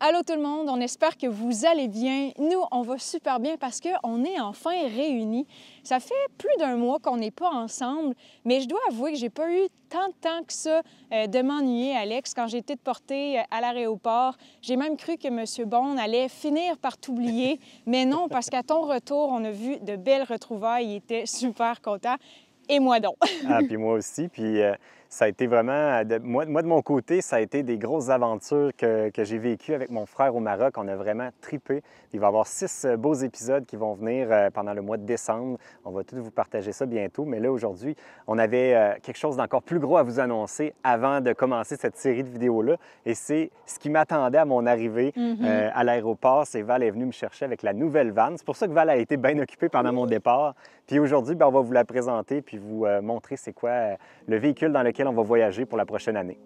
Allô tout le monde, on espère que vous allez bien. Nous, on va super bien parce qu'on est enfin réunis. Ça fait plus d'un mois qu'on n'est pas ensemble, mais je dois avouer que j'ai pas eu tant de temps que ça de m'ennuyer, Alex. Quand j'ai été portée à l'aéroport, j'ai même cru que M. Bond allait finir par t'oublier, mais non, parce qu'à ton retour, on a vu de belles retrouvailles. Il était super content. Et moi donc. Ah, puis moi aussi. Puis ça a été vraiment, moi de mon côté, ça a été des grosses aventures que j'ai vécues avec mon frère au Maroc. On a vraiment tripé. Il va y avoir 6 beaux épisodes qui vont venir pendant le mois de décembre. On va tous vous partager ça bientôt. Mais là, aujourd'hui, on avait quelque chose d'encore plus gros à vous annoncer avant de commencer cette série de vidéos-là. Et c'est ce qui m'attendait à mon arrivée à l'aéroport. C'est Val est venue me chercher avec la nouvelle vanne. C'est pour ça que Val a été bien occupée pendant mon départ. Puis aujourd'hui, on va vous la présenter puis vous montrer c'est quoi le véhicule dans lequel on va voyager pour la prochaine année.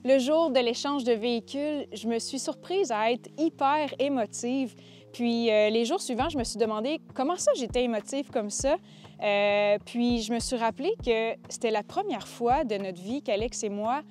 Le jour de l'échange de véhicules, je me suis surprise à être hyper émotive. Puis les jours suivants, je me suis demandé comment ça j'étais émotive comme ça. Puis je me suis rappelé que c'était la première fois de notre vie qu'Alex et moi,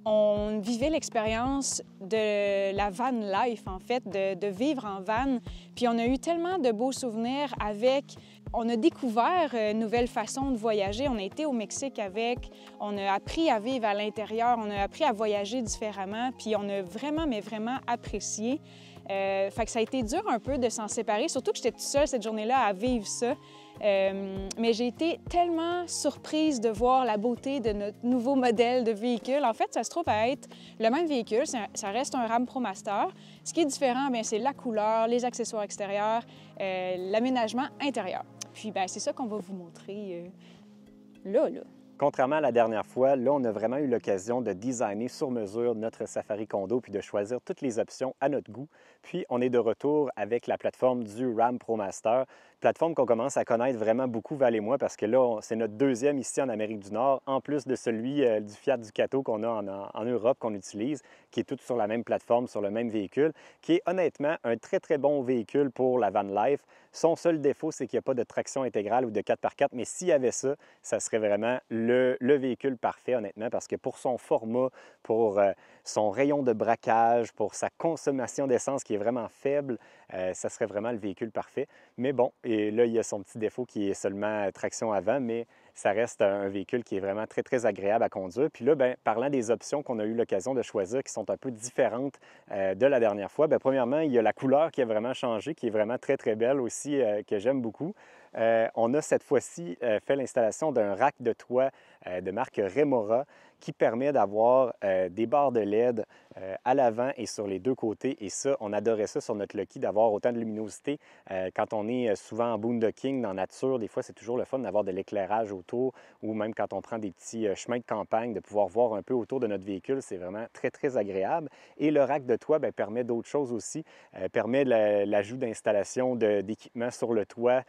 on vivait l'expérience de la van life, en fait, de vivre en van. Puis on a eu tellement de beaux souvenirs avec. On a découvert une nouvelle façon de voyager. On a été au Mexique avec. On a appris à vivre à l'intérieur. On a appris à voyager différemment. Puis on a vraiment, mais vraiment apprécié. Fait que ça a été dur un peu de s'en séparer, surtout que j'étais toute seule cette journée-là à vivre ça. Mais j'ai été tellement surprise de voir la beauté de notre nouveau modèle de véhicule. En fait, ça se trouve à être le même véhicule, ça reste un Ram ProMaster. Ce qui est différent, c'est la couleur, les accessoires extérieurs, l'aménagement intérieur. Puis c'est ça qu'on va vous montrer là. Contrairement à la dernière fois, là, on a vraiment eu l'occasion de designer sur mesure notre Safari Condo puis de choisir toutes les options à notre goût. Puis, on est de retour avec la plateforme du Ram ProMaster, plateforme qu'on commence à connaître vraiment beaucoup, Val et moi, parce que là, c'est notre deuxième ici en Amérique du Nord, en plus de celui du Fiat Ducato qu'on a en Europe, qu'on utilise, qui est tout sur la même plateforme, sur le même véhicule, qui est honnêtement un très, très bon véhicule pour la van life. Son seul défaut, c'est qu'il n'y a pas de traction intégrale ou de 4x4, mais s'il y avait ça, ça serait vraiment le véhicule parfait, honnêtement, parce que pour son format, pour son rayon de braquage, pour sa consommation d'essence qui est vraiment faible, ça serait vraiment le véhicule parfait. Mais bon, et là, il y a son petit défaut qui est seulement traction avant, mais ça reste un véhicule qui est vraiment très, très agréable à conduire. Puis là, parlant des options qu'on a eu l'occasion de choisir qui sont un peu différentes de la dernière fois, premièrement, il y a la couleur qui a vraiment changé, qui est vraiment très, très belle aussi, que j'aime beaucoup. On a cette fois-ci fait l'installation d'un rack de toit de marque Remora qui permet d'avoir des barres de LED à l'avant et sur les deux côtés. Et ça, on adorait ça sur notre Lucky, d'avoir autant de luminosité. Quand on est souvent en boondocking, dans la nature, des fois, c'est toujours le fun d'avoir de l'éclairage autour ou même quand on prend des petits chemins de campagne, de pouvoir voir un peu autour de notre véhicule. C'est vraiment très, très agréable. Et le rack de toit permet d'autres choses aussi. Permet l'ajout d'installation d'équipements sur le toit.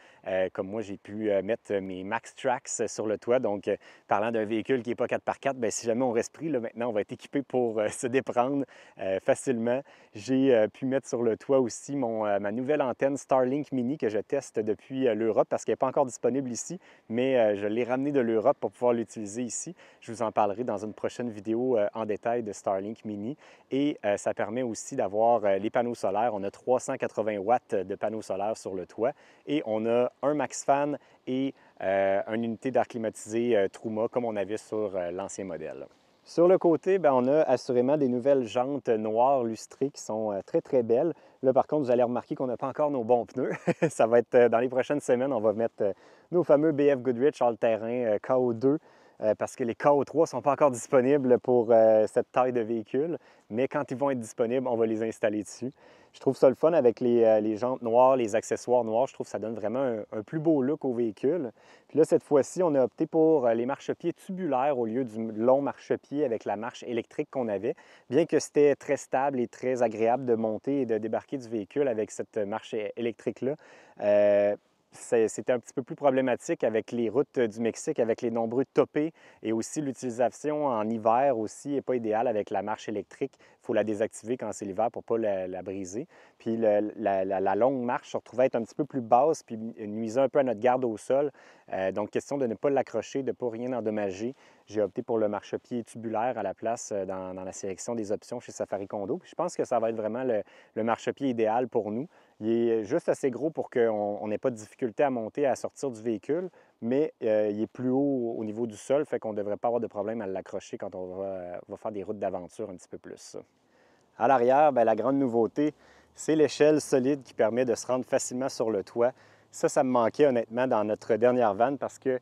Comme moi, j'ai pu mettre mes Max Tracks sur le toit. Donc, parlant d'un véhicule qui n'est pas 4x4, si jamais on reste pris, là, maintenant, on va être équipé pour se déprendre facilement. J'ai pu mettre sur le toit aussi ma nouvelle antenne Starlink Mini que je teste depuis l'Europe parce qu'elle n'est pas encore disponible ici, mais je l'ai ramenée de l'Europe pour pouvoir l'utiliser ici. Je vous en parlerai dans une prochaine vidéo en détail de Starlink Mini. Et ça permet aussi d'avoir les panneaux solaires. On a 380 watts de panneaux solaires sur le toit et on a un MaxFan et une unité d'air climatisé Truma comme on avait sur l'ancien modèle. Sur le côté, on a assurément des nouvelles jantes noires lustrées qui sont très, très belles. Là, par contre, vous allez remarquer qu'on n'a pas encore nos bons pneus. Ça va être dans les prochaines semaines, on va mettre nos fameux BF Goodrich all-terrain KO2 parce que les KO3 ne sont pas encore disponibles pour cette taille de véhicule. Mais quand ils vont être disponibles, on va les installer dessus. Je trouve ça le fun avec les jantes noires, les accessoires noirs. Je trouve que ça donne vraiment un plus beau look au véhicule. Puis là, cette fois-ci, on a opté pour les marchepieds tubulaires au lieu du long marchepied avec la marche électrique qu'on avait. Bien que c'était très stable et très agréable de monter et de débarquer du véhicule avec cette marche électrique-là, c'était un petit peu plus problématique avec les routes du Mexique, avec les nombreux topés et aussi l'utilisation en hiver aussi n'est pas idéale avec la marche électrique. Il faut la désactiver quand c'est l'hiver pour ne pas la briser. Puis la longue marche se retrouvait être un petit peu plus basse puis nuisait un peu à notre garde au sol. Donc, question de ne pas l'accrocher, de ne pas rien endommager. J'ai opté pour le marchepied tubulaire à la place dans la sélection des options chez Safari Condo. Puis je pense que ça va être vraiment le marchepied idéal pour nous. Il est juste assez gros pour qu'on n'ait pas de difficulté à monter, à sortir du véhicule, mais il est plus haut au niveau du sol, fait qu'on ne devrait pas avoir de problème à l'accrocher quand on va faire des routes d'aventure un petit peu plus. À l'arrière, bien, la grande nouveauté, c'est l'échelle solide qui permet de se rendre facilement sur le toit. Ça me manquait honnêtement dans notre dernière van parce que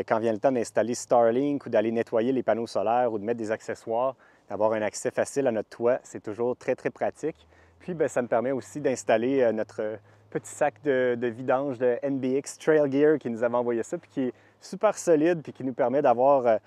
quand vient le temps d'installer Starlink ou d'aller nettoyer les panneaux solaires ou de mettre des accessoires, d'avoir un accès facile à notre toit, c'est toujours très, très pratique. Puis, bien, ça me permet aussi d'installer notre petit sac de vidange de NBX Trail Gear qui nous avait envoyé ça, puis qui est super solide, puis qui nous permet d'avoir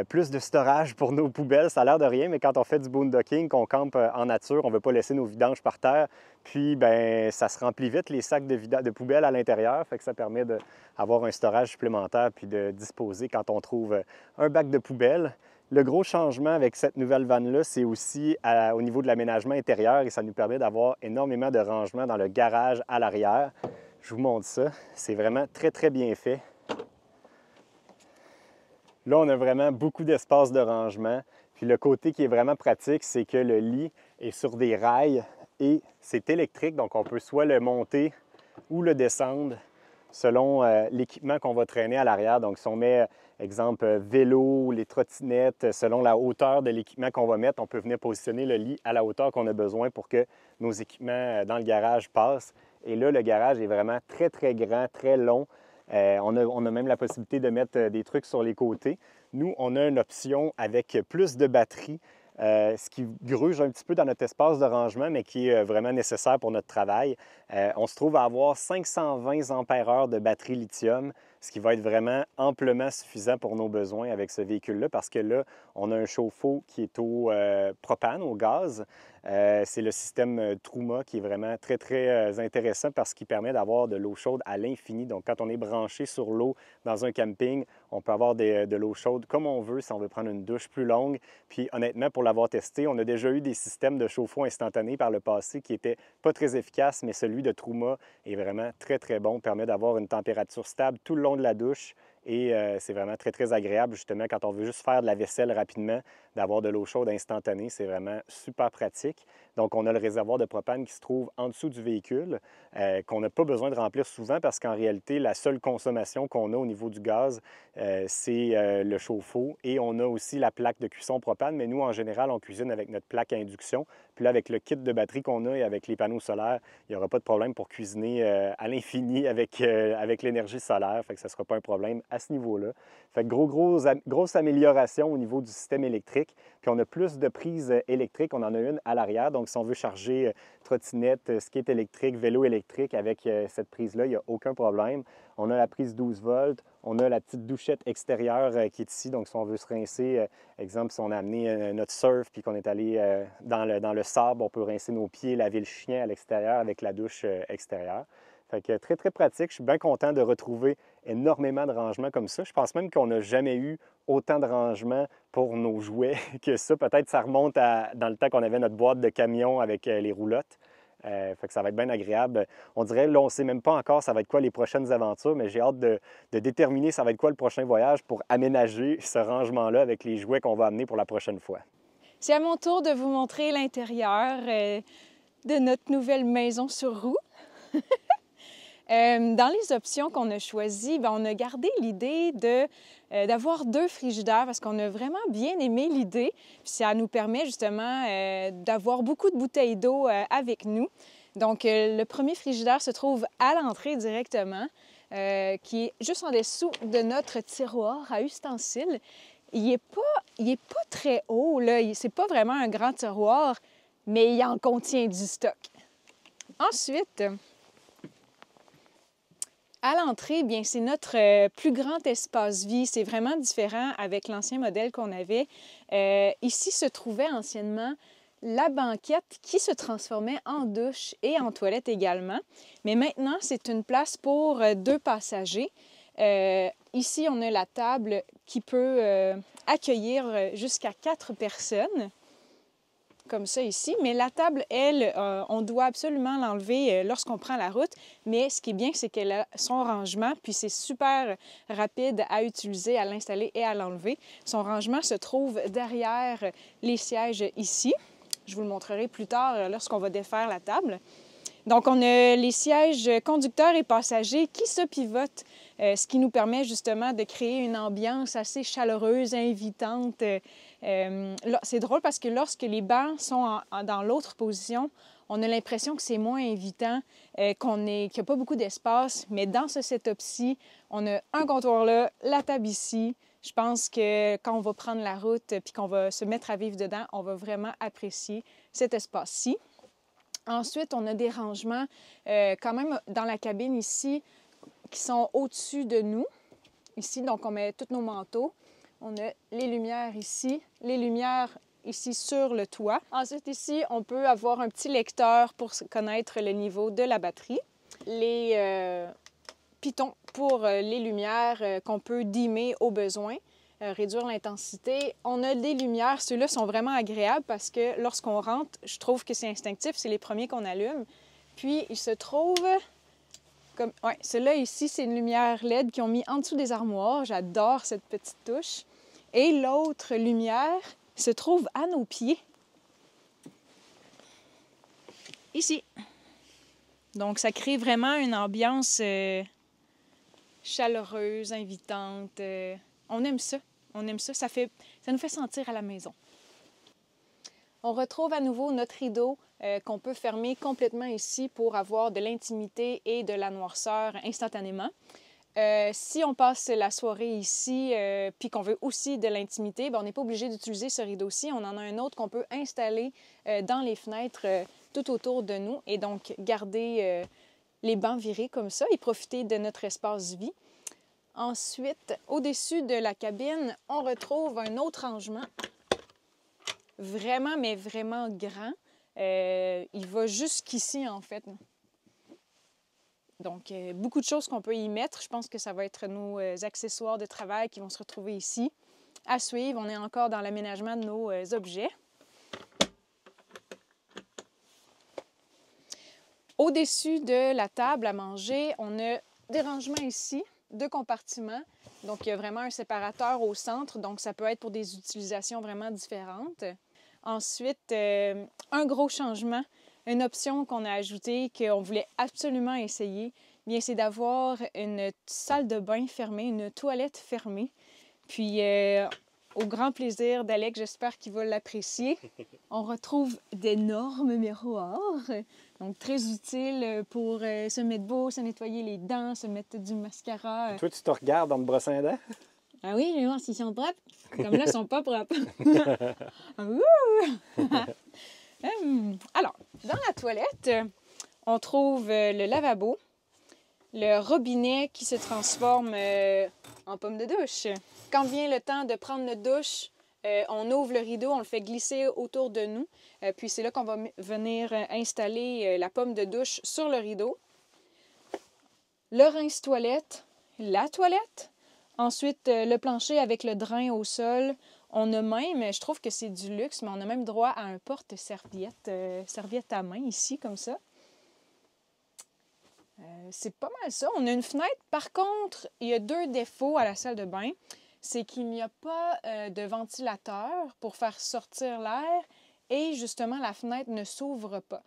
plus de storage pour nos poubelles. Ça a l'air de rien, mais quand on fait du boondocking, qu'on campe en nature, on ne veut pas laisser nos vidanges par terre. Puis, bien, ça se remplit vite, les sacs de poubelles à l'intérieur, fait que ça permet d'avoir un storage supplémentaire puis de disposer quand on trouve un bac de poubelle. Le gros changement avec cette nouvelle van-là, c'est aussi au niveau de l'aménagement intérieur et ça nous permet d'avoir énormément de rangement dans le garage à l'arrière. Je vous montre ça. C'est vraiment très, très bien fait. Là, on a vraiment beaucoup d'espace de rangement. Puis le côté qui est vraiment pratique, c'est que le lit est sur des rails et c'est électrique. Donc, on peut soit le monter ou le descendre selon l'équipement qu'on va traîner à l'arrière. Donc, si on met, exemple, vélo, les trottinettes, selon la hauteur de l'équipement qu'on va mettre, on peut venir positionner le lit à la hauteur qu'on a besoin pour que nos équipements dans le garage passent. Et là, le garage est vraiment très, très grand, très long. On a même la possibilité de mettre des trucs sur les côtés. Nous, on a une option avec plus de batterie, ce qui gruge un petit peu dans notre espace de rangement, mais qui est vraiment nécessaire pour notre travail. On se trouve à avoir 520 ampères-heure de batterie lithium, ce qui va être vraiment amplement suffisant pour nos besoins avec ce véhicule-là, parce que là, on a un chauffe-eau qui est au propane, au gaz. C'est le système Truma qui est vraiment très, très intéressant parce qu'il permet d'avoir de l'eau chaude à l'infini. Donc, quand on est branché sur l'eau dans un camping, on peut avoir de l'eau chaude comme on veut si on veut prendre une douche plus longue. Puis, honnêtement, pour l'avoir testé, on a déjà eu des systèmes de chauffe-eau instantané par le passé qui n'étaient pas très efficaces, mais celui de Truma est vraiment très, très bon. Permet d'avoir une température stable tout le long de la douche. Et c'est vraiment très, très agréable, justement, quand on veut juste faire de la vaisselle rapidement, d'avoir de l'eau chaude instantanée. C'est vraiment super pratique. Donc, on a le réservoir de propane qui se trouve en dessous du véhicule, qu'on n'a pas besoin de remplir souvent parce qu'en réalité, la seule consommation qu'on a au niveau du gaz, c'est le chauffe-eau. Et on a aussi la plaque de cuisson propane, mais nous, en général, on cuisine avec notre plaque à induction. Puis là, avec le kit de batterie qu'on a et avec les panneaux solaires, il n'y aura pas de problème pour cuisiner à l'infini avec l'énergie solaire. Fait que ça ne sera pas un problème à ce niveau-là. Fait que grosse amélioration au niveau du système électrique. Puis on a plus de prises électriques. On en a une à l'arrière. Donc, si on veut charger trottinette, skate électrique, vélo électrique avec cette prise-là, il n'y a aucun problème. On a la prise 12 volts. On a la petite douchette extérieure qui est ici. Donc, si on veut se rincer, exemple, si on a amené notre surf puis qu'on est allé dans le sable, on peut rincer nos pieds, laver le chien à l'extérieur avec la douche extérieure. Fait que très, très pratique. Je suis bien content de retrouver énormément de rangements comme ça. Je pense même qu'on n'a jamais eu autant de rangements pour nos jouets que ça. Peut-être ça remonte dans le temps qu'on avait notre boîte de camion avec les roulottes. Fait que ça va être bien agréable. On dirait, là, on ne sait même pas encore ça va être quoi les prochaines aventures, mais j'ai hâte de déterminer ça va être quoi le prochain voyage pour aménager ce rangement-là avec les jouets qu'on va amener pour la prochaine fois. C'est à mon tour de vous montrer l'intérieur de notre nouvelle maison sur roue. Dans les options qu'on a choisies, on a gardé l'idée d'avoir 2 frigidaires parce qu'on a vraiment bien aimé l'idée. Puis ça nous permet justement d'avoir beaucoup de bouteilles d'eau avec nous. Donc, le premier frigidaire se trouve à l'entrée directement, qui est juste en dessous de notre tiroir à ustensiles. Il est pas très haut, là. C'est pas vraiment un grand tiroir, mais il en contient du stock. Ensuite, à l'entrée, bien, c'est notre plus grand espace-vie. C'est vraiment différent avec l'ancien modèle qu'on avait. Ici se trouvait anciennement la banquette qui se transformait en douche et en toilette également. Mais maintenant, c'est une place pour 2 passagers. Ici, on a la table qui peut accueillir jusqu'à 4 personnes. comme ça ici. Mais la table, elle, on doit absolument l'enlever lorsqu'on prend la route. Mais ce qui est bien, c'est qu'elle a son rangement, puis c'est super rapide à utiliser, à l'installer et à l'enlever. Son rangement se trouve derrière les sièges ici. Je vous le montrerai plus tard lorsqu'on va défaire la table. Donc, on a les sièges conducteurs et passagers qui se pivotent, ce qui nous permet justement de créer une ambiance assez chaleureuse, invitante. C'est drôle parce que lorsque les bancs sont dans l'autre position, on a l'impression que c'est moins invitant, qu'il n'y a pas beaucoup d'espace. Mais dans ce setup-ci, on a un comptoir là, la table ici. Je pense que quand on va prendre la route puis qu'on va se mettre à vivre dedans, on va vraiment apprécier cet espace-ci. Ensuite, on a des rangements quand même dans la cabine ici qui sont au-dessus de nous. Ici, donc on met tous nos manteaux. On a les lumières ici, les lumières ici sur le toit. Ensuite, ici, on peut avoir un petit lecteur pour connaître le niveau de la batterie. Les pitons pour les lumières qu'on peut dimmer au besoin. Réduire l'intensité. On a des lumières. Ceux-là sont vraiment agréables parce que lorsqu'on rentre, je trouve que c'est instinctif. C'est les premiers qu'on allume. Puis, il se trouve comme... Ouais, ceux-là ici, c'est une lumière LED qu'ils ont mis en dessous des armoires. J'adore cette petite touche. Et l'autre lumière se trouve à nos pieds. Ici. Donc, ça crée vraiment une ambiance chaleureuse, invitante. On aime ça. On aime ça. Ça nous fait sentir à la maison. On retrouve à nouveau notre rideau qu'on peut fermer complètement ici pour avoir de l'intimité et de la noirceur instantanément. Si on passe la soirée ici puis qu'on veut aussi de l'intimité, on n'est pas obligé d'utiliser ce rideau-ci. On en a un autre qu'on peut installer dans les fenêtres tout autour de nous et donc garder les bancs virés comme ça et profiter de notre espace vie. Ensuite, au-dessus de la cabine, on retrouve un autre rangement, vraiment, mais vraiment grand. Il va jusqu'ici, en fait. Donc, beaucoup de choses qu'on peut y mettre. Je pense que ça va être nos accessoires de travail qui vont se retrouver ici. À suivre, on est encore dans l'aménagement de nos objets. Au-dessus de la table à manger, on a des rangements ici. 2 compartiments. Donc, il y a vraiment un séparateur au centre. Donc, ça peut être pour des utilisations vraiment différentes. Ensuite, un gros changement, une option qu'on a ajoutée, qu'on voulait absolument essayer, bien, c'est d'avoir une salle de bain fermée, une toilette fermée. Puis, au grand plaisir d'Alex, j'espère qu'il va l'apprécier. On retrouve d'énormes miroirs, donc très utile pour se mettre beau, se nettoyer les dents, se mettre du mascara. Toi, tu te regardes en te brossant les dents? Ah oui, je vais voir s'ils sont propres. Comme là, ils sont pas propres. Alors, dans la toilette, on trouve le lavabo, le robinet qui se transforme en pomme de douche. Quand vient le temps de prendre notre douche, on ouvre le rideau, on le fait glisser autour de nous. Puis c'est là qu'on va venir installer la pomme de douche sur le rideau. Le rince-toilette, la toilette. Ensuite, le plancher avec le drain au sol. On a même, je trouve que c'est du luxe, mais on a même droit à un porte-serviette, serviette à main ici, comme ça. C'est pas mal ça. On a une fenêtre. Par contre, il y a 2 défauts à la salle de bain. C'est qu'il n'y a pas de ventilateur pour faire sortir l'air et justement, la fenêtre ne s'ouvre pas.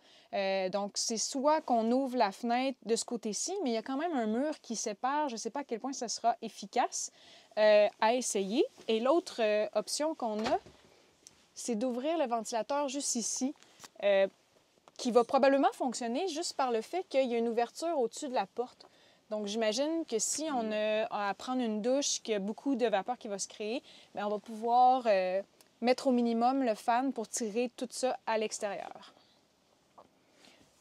Donc, c'est soit qu'on ouvre la fenêtre de ce côté-ci, mais il y a quand même un mur qui sépare. Je ne sais pas à quel point ça sera efficace à essayer. Et l'autre option qu'on a, c'est d'ouvrir le ventilateur juste ici, qui va probablement fonctionner juste par le fait qu'il y a une ouverture au-dessus de la porte. Donc, j'imagine que si on a à prendre une douche, qu'il y a beaucoup de vapeur qui va se créer, bien, on va pouvoir mettre au minimum le fan pour tirer tout ça à l'extérieur.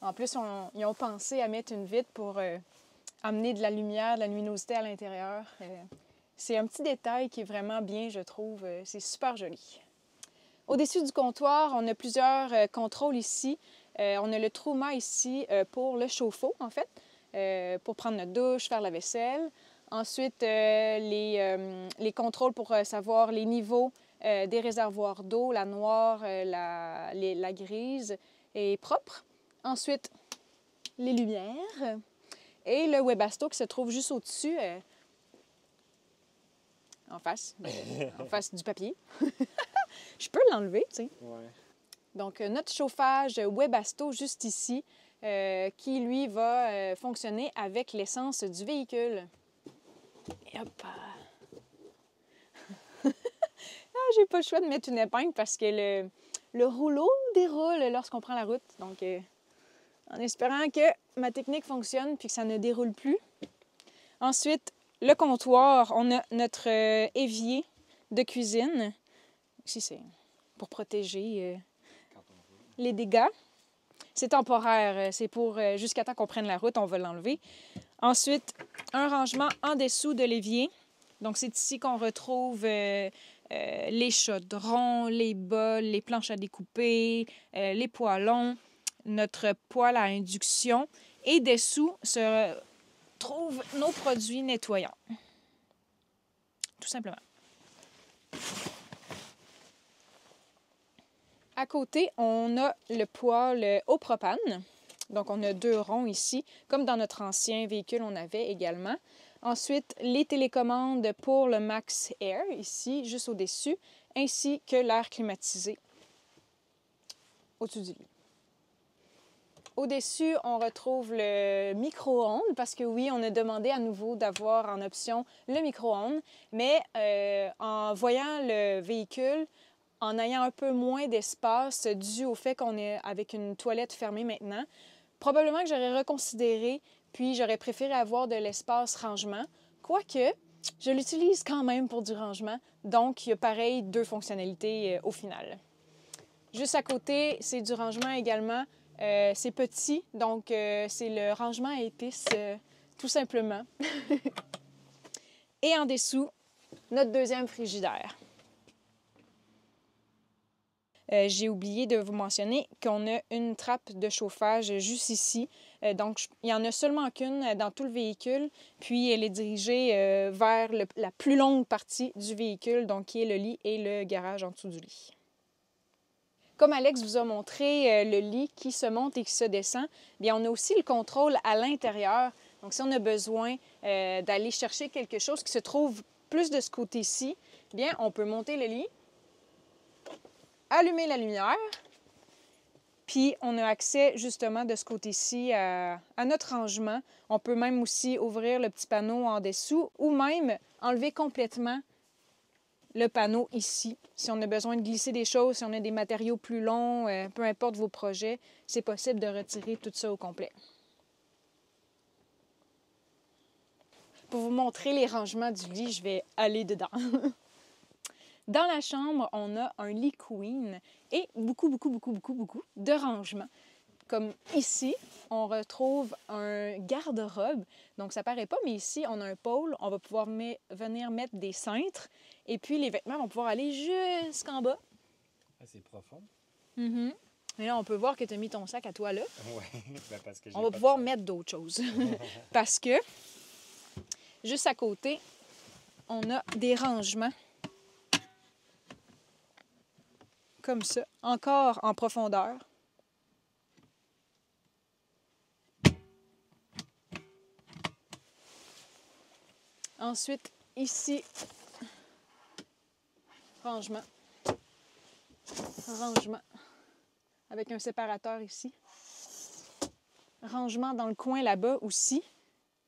En plus, ils ont pensé à mettre une vitre pour amener de la lumière, de la luminosité à l'intérieur. C'est un petit détail qui est vraiment bien, je trouve. C'est super joli. Au-dessus du comptoir, on a plusieurs contrôles ici. On a le Truma ici pour le chauffe-eau, en fait, pour prendre notre douche, faire la vaisselle. Ensuite, les contrôles pour savoir les niveaux des réservoirs d'eau, la noire, la grise est propre. Ensuite, les lumières et le Webasto qui se trouve juste au-dessus, en face du papier. Je peux l'enlever, tu sais. Ouais. Donc, notre chauffage Webasto juste ici, qui, lui, va fonctionner avec l'essence du véhicule. Et hop! J'ai pas le choix de mettre une épingle parce que le rouleau déroule lorsqu'on prend la route. Donc, en espérant que ma technique fonctionne puis que ça ne déroule plus. Ensuite, le comptoir, on a notre évier de cuisine. Ici, c'est pour protéger les dégâts. C'est temporaire, c'est pour jusqu'à temps qu'on prenne la route, on va l'enlever. Ensuite, un rangement en dessous de l'évier. Donc, c'est ici qu'on retrouve les chaudrons, les bols, les planches à découper, les poêlons, notre poêle à induction. Et dessous se trouvent nos produits nettoyants. Tout simplement. À côté, on a le poêle au propane. Donc, on a 2 ronds ici, comme dans notre ancien véhicule, on avait également. Ensuite, les télécommandes pour le Max Air, ici, juste au-dessus, ainsi que l'air climatisé au-dessus du lit. Au-dessus, on retrouve le micro-ondes, parce que oui, on a demandé à nouveau d'avoir en option le micro-ondes, mais en voyant le véhicule, en ayant un peu moins d'espace dû au fait qu'on est avec une toilette fermée maintenant, probablement que j'aurais reconsidéré, puis j'aurais préféré avoir de l'espace rangement, quoique je l'utilise quand même pour du rangement, donc il y a pareil 2 fonctionnalités au final. Juste à côté, c'est du rangement également. C'est petit, donc c'est le rangement à épices, tout simplement. Et en dessous, notre deuxième frigidaire. J'ai oublié de vous mentionner qu'on a une trappe de chauffage juste ici. Donc, il n'y en a seulement qu'une dans tout le véhicule, puis elle est dirigée vers la plus longue partie du véhicule, donc qui est le lit et le garage en dessous du lit. Comme Alex vous a montré le lit qui se monte et qui se descend, bien, on a aussi le contrôle à l'intérieur. Donc, si on a besoin d'aller chercher quelque chose qui se trouve plus de ce côté-ci, bien, on peut monter le lit, allumer la lumière, puis on a accès justement de ce côté-ci à notre rangement. On peut même aussi ouvrir le petit panneau en dessous ou même enlever complètement le panneau ici. Si on a besoin de glisser des choses, si on a des matériaux plus longs, peu importe vos projets, c'est possible de retirer tout ça au complet. Pour vous montrer les rangements du lit, je vais aller dedans. Dans la chambre, on a un lit queen et beaucoup de rangements. Comme ici, on retrouve un garde-robe. Donc, ça paraît pas, mais ici, on a un pôle. On va pouvoir venir mettre des cintres. Et puis, les vêtements vont pouvoir aller jusqu'en bas. Ah, c'est profond. Mm-hmm. Et là, on peut voir que tu as mis ton sac à toi là. Oui, parce que on va pouvoir mettre d'autres choses. Parce que, juste à côté, on a des rangements. Comme ça, encore en profondeur. Ensuite, ici, rangement. Rangement. Avec un séparateur ici. Rangement dans le coin là-bas aussi.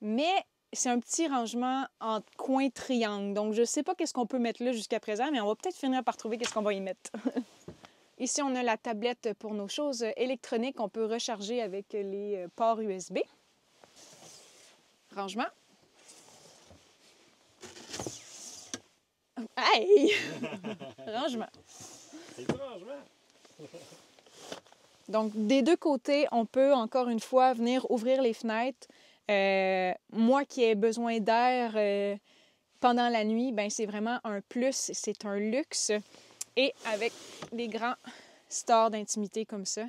Mais c'est un petit rangement en coin triangle. Donc, je ne sais pas qu'est-ce qu'on peut mettre là jusqu'à présent, mais on va peut-être finir par trouver qu'est-ce qu'on va y mettre. Ici, on a la tablette pour nos choses électroniques. On peut recharger avec les ports USB. Rangement. Hey! Rangement. C'est du rangement. Donc, des 2 côtés, on peut encore une fois venir ouvrir les fenêtres. Moi qui ai besoin d'air pendant la nuit, ben c'est vraiment un plus, c'est un luxe. Et avec des grands stores d'intimité comme ça.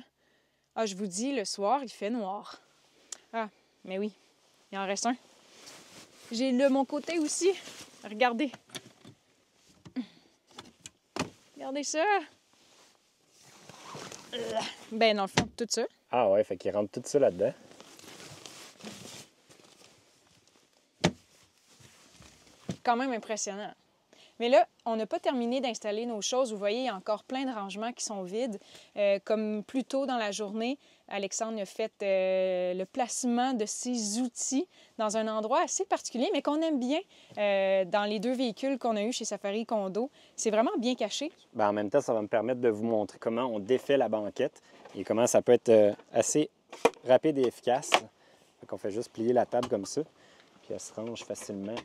Ah, je vous dis, le soir, il fait noir. Ah, mais oui, il en reste un. J'ai de mon côté aussi. Regardez. Regardez ça! Ben, dans le fond, tout ça. Ah ouais, fait qu'il rentre tout ça là-dedans. Quand même impressionnant. Mais là, on n'a pas terminé d'installer nos choses. Vous voyez, il y a encore plein de rangements qui sont vides. Comme plus tôt dans la journée, Alexandre a fait le placement de ses outils dans un endroit assez particulier, mais qu'on aime bien dans les 2 véhicules qu'on a eus chez Safari Condo. C'est vraiment bien caché. Bien, en même temps, ça va me permettre de vous montrer comment on défait la banquette et comment ça peut être assez rapide et efficace. On fait juste plier la table comme ça, puis elle se range facilement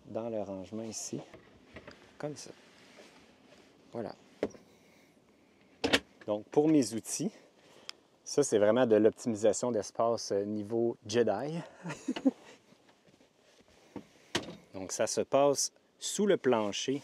dans le rangement ici, comme ça. Voilà. Donc, pour mes outils, ça, c'est vraiment de l'optimisation d'espace niveau Jedi. Donc, ça se passe sous le plancher.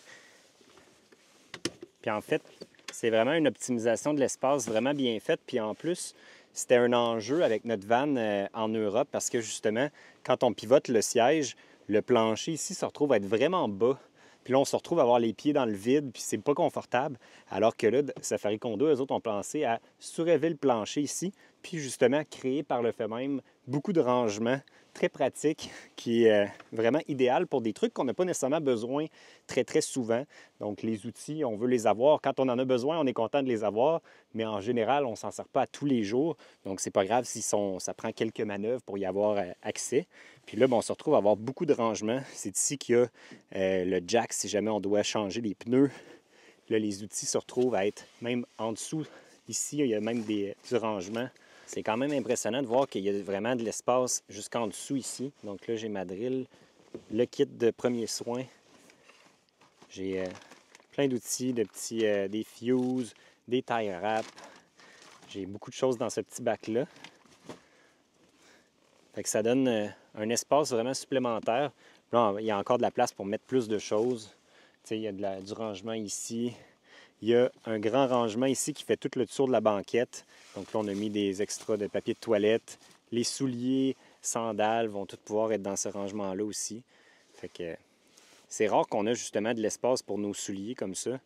Puis en fait, c'est vraiment une optimisation de l'espace vraiment bien faite. Puis en plus, c'était un enjeu avec notre van en Europe parce que justement, quand on pivote le siège, le plancher ici se retrouve à être vraiment bas. Puis là, on se retrouve à avoir les pieds dans le vide, puis c'est pas confortable. Alors que là, Safari Condo, eux autres ont pensé à surélever le plancher ici, puis justement créer par le fait même beaucoup de rangements très pratiques, qui est vraiment idéal pour des trucs qu'on n'a pas nécessairement besoin très, très souvent. Donc, les outils, on veut les avoir. Quand on en a besoin, on est content de les avoir, mais en général, on ne s'en sert pas à tous les jours. Donc, c'est pas grave si ça prend quelques manœuvres pour y avoir accès. Puis là, on se retrouve à avoir beaucoup de rangements. C'est ici qu'il y a le jack si jamais on doit changer les pneus. Là, les outils se retrouvent à être même en dessous. Ici, il y a même du rangement. C'est quand même impressionnant de voir qu'il y a vraiment de l'espace jusqu'en dessous ici. Donc là, j'ai ma drill, le kit de premiers soins. J'ai plein d'outils, des fuses, des tie wraps. J'ai beaucoup de choses dans ce petit bac-là. Fait que ça donne un espace vraiment supplémentaire. Là, il y a encore de la place pour mettre plus de choses. Tu sais, il y a du rangement ici. Il y a un grand rangement ici qui fait tout le tour de la banquette. Donc là, on a mis des extras de papier de toilette. Les souliers, sandales vont tous pouvoir être dans ce rangement-là aussi. Fait que c'est rare qu'on a justement de l'espace pour nos souliers comme ça.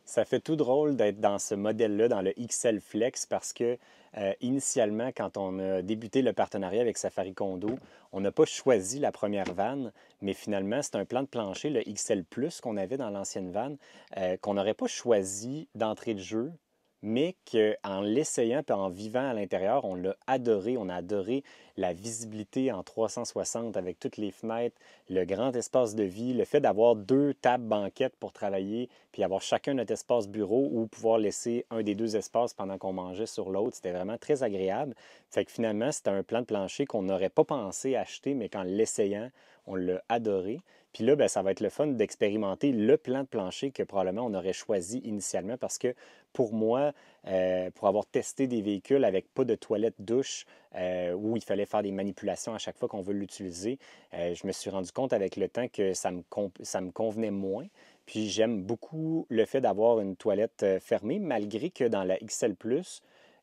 Ça fait tout drôle d'être dans ce modèle-là, dans le XL Flex, parce que initialement, quand on a débuté le partenariat avec Safari Condo, on n'a pas choisi la première vanne, mais finalement, c'est un plan de plancher, le XL Plus qu'on avait dans l'ancienne vanne, qu'on n'aurait pas choisi d'entrée de jeu, mais qu'en l'essayant et en vivant à l'intérieur, on l'a adoré. On a adoré la visibilité en 360 avec toutes les fenêtres, le grand espace de vie, le fait d'avoir 2 tables banquettes pour travailler, puis avoir chacun notre espace bureau ou pouvoir laisser un des 2 espaces pendant qu'on mangeait sur l'autre. C'était vraiment très agréable. Fait que finalement, c'était un plan de plancher qu'on n'aurait pas pensé acheter, mais qu'en l'essayant, on l'a adoré. Puis là, ça va être le fun d'expérimenter le plan de plancher que probablement on aurait choisi initialement parce que pour moi, pour avoir testé des véhicules avec pas de toilette douche où il fallait faire des manipulations à chaque fois qu'on veut l'utiliser, je me suis rendu compte avec le temps que ça me convenait moins. Puis j'aime beaucoup le fait d'avoir une toilette fermée, malgré que dans la XL+,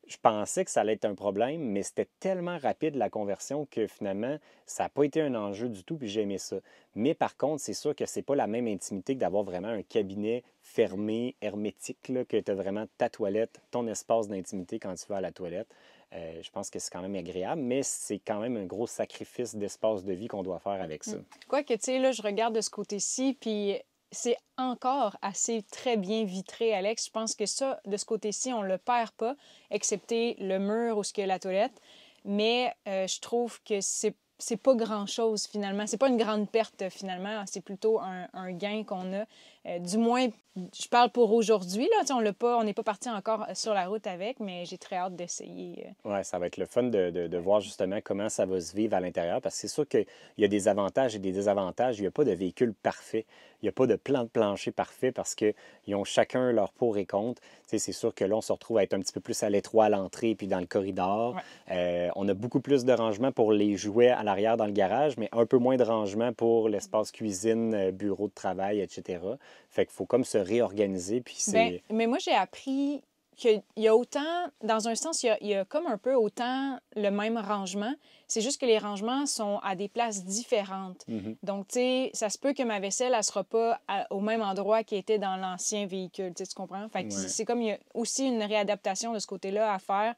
je pensais que ça allait être un problème, mais c'était tellement rapide la conversion que finalement, ça n'a pas été un enjeu du tout, puis j'ai aimé ça. Mais par contre, c'est sûr que c'est pas la même intimité que d'avoir vraiment un cabinet fermé, hermétique, là, que tu as vraiment ta toilette, ton espace d'intimité quand tu vas à la toilette. Je pense que c'est quand même agréable, mais c'est quand même un gros sacrifice d'espace de vie qu'on doit faire avec ça. Quoique, tu sais, là, je regarde de ce côté-ci, puis c'est encore assez très bien vitré, Alex. Je pense que ça, de ce côté-ci, on ne le perd pas, excepté le mur où il y a la toilette. Mais je trouve que c'est pas grand-chose, finalement. C'est pas une grande perte, finalement. C'est plutôt un gain qu'on a. Du moins, je parle pour aujourd'hui. Là. On n'est pas parti encore sur la route avec, mais j'ai très hâte d'essayer. Oui, ça va être le fun de voir justement comment ça va se vivre à l'intérieur, parce que c'est sûr qu'il y a des avantages et des désavantages. Il n'y a pas de véhicule parfait. Il n'y a pas de plan de plancher parfait parce qu'ils ont chacun leur pour et contre. C'est sûr que là, on se retrouve à être un petit peu plus à l'étroit à l'entrée puis dans le corridor. Ouais. On a beaucoup plus de rangement pour les jouets à l'arrière dans le garage, mais un peu moins de rangement pour l'espace cuisine, bureau de travail, etc. Fait qu'il faut comme se réorganiser. Puis mais moi, j'ai appris qu'il y a autant, dans un sens, il y a comme un peu autant le même rangement. C'est juste que les rangements sont à des places différentes. Donc, tu sais, ça se peut que ma vaisselle, elle ne sera pas au même endroit qu'elle était dans l'ancien véhicule. Tu comprends? Fait que c'est comme il y a aussi une réadaptation de ce côté-là à faire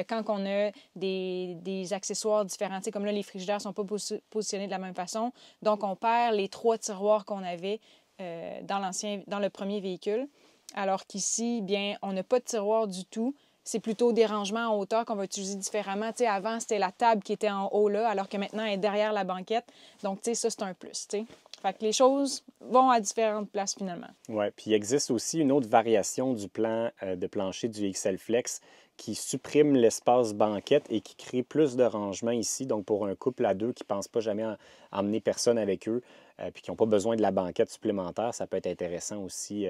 quand on a des accessoires différents. Tu sais, comme là, les frigidaires ne sont pas positionnés de la même façon. Donc, on perd les 3 tiroirs qu'on avait dans le premier véhicule. Alors qu'ici, bien, on n'a pas de tiroir du tout. C'est plutôt des rangements en hauteur qu'on va utiliser différemment. Tu sais, avant, c'était la table qui était en haut là, alors que maintenant, elle est derrière la banquette. Donc, tu sais, ça, c'est un plus, tu sais. Fait que les choses vont à différentes places finalement. Oui, puis il existe aussi une autre variation du plan de plancher du XL Flex qui supprime l'espace banquette et qui crée plus de rangement ici. Donc, pour un couple à 2 qui ne pense pas jamais emmener personne avec eux, puis qui n'ont pas besoin de la banquette supplémentaire, ça peut être intéressant aussi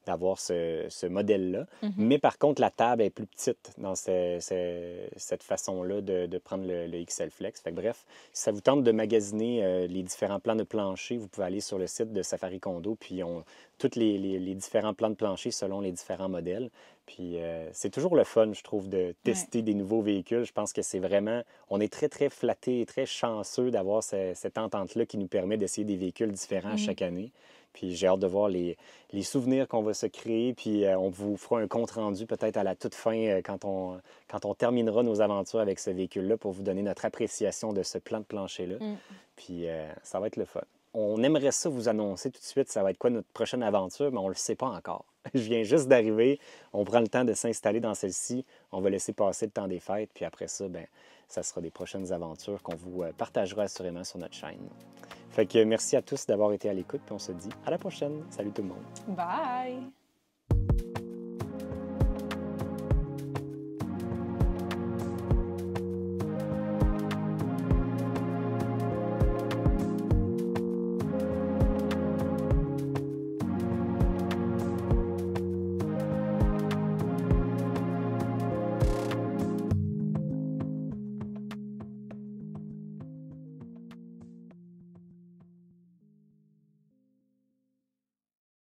d'avoir ce modèle-là. Mais par contre, la table est plus petite dans cette façon-là de prendre le XL Flex. Fait que, bref, si ça vous tente de magasiner les différents plans de plancher, vous pouvez aller sur le site de Safari Condo, puis ils ont tous les différents plans de plancher selon les différents modèles. Puis c'est toujours le fun, je trouve, de tester des nouveaux véhicules. Je pense que c'est vraiment... On est très, très flattés et très chanceux d'avoir cette entente-là qui nous permet d'essayer des véhicules différents chaque année. Puis j'ai hâte de voir les souvenirs qu'on va se créer. Puis on vous fera un compte-rendu peut-être à la toute fin quand on terminera nos aventures avec ce véhicule-là pour vous donner notre appréciation de ce plan de plancher-là. Puis ça va être le fun. On aimerait ça vous annoncer tout de suite, ça va être quoi notre prochaine aventure, mais on ne le sait pas encore. Je viens juste d'arriver, on prend le temps de s'installer dans celle-ci, on va laisser passer le temps des fêtes, puis après ça, bien, ça sera des prochaines aventures qu'on vous partagera assurément sur notre chaîne. Fait que merci à tous d'avoir été à l'écoute, puis on se dit à la prochaine. Salut tout le monde. Bye!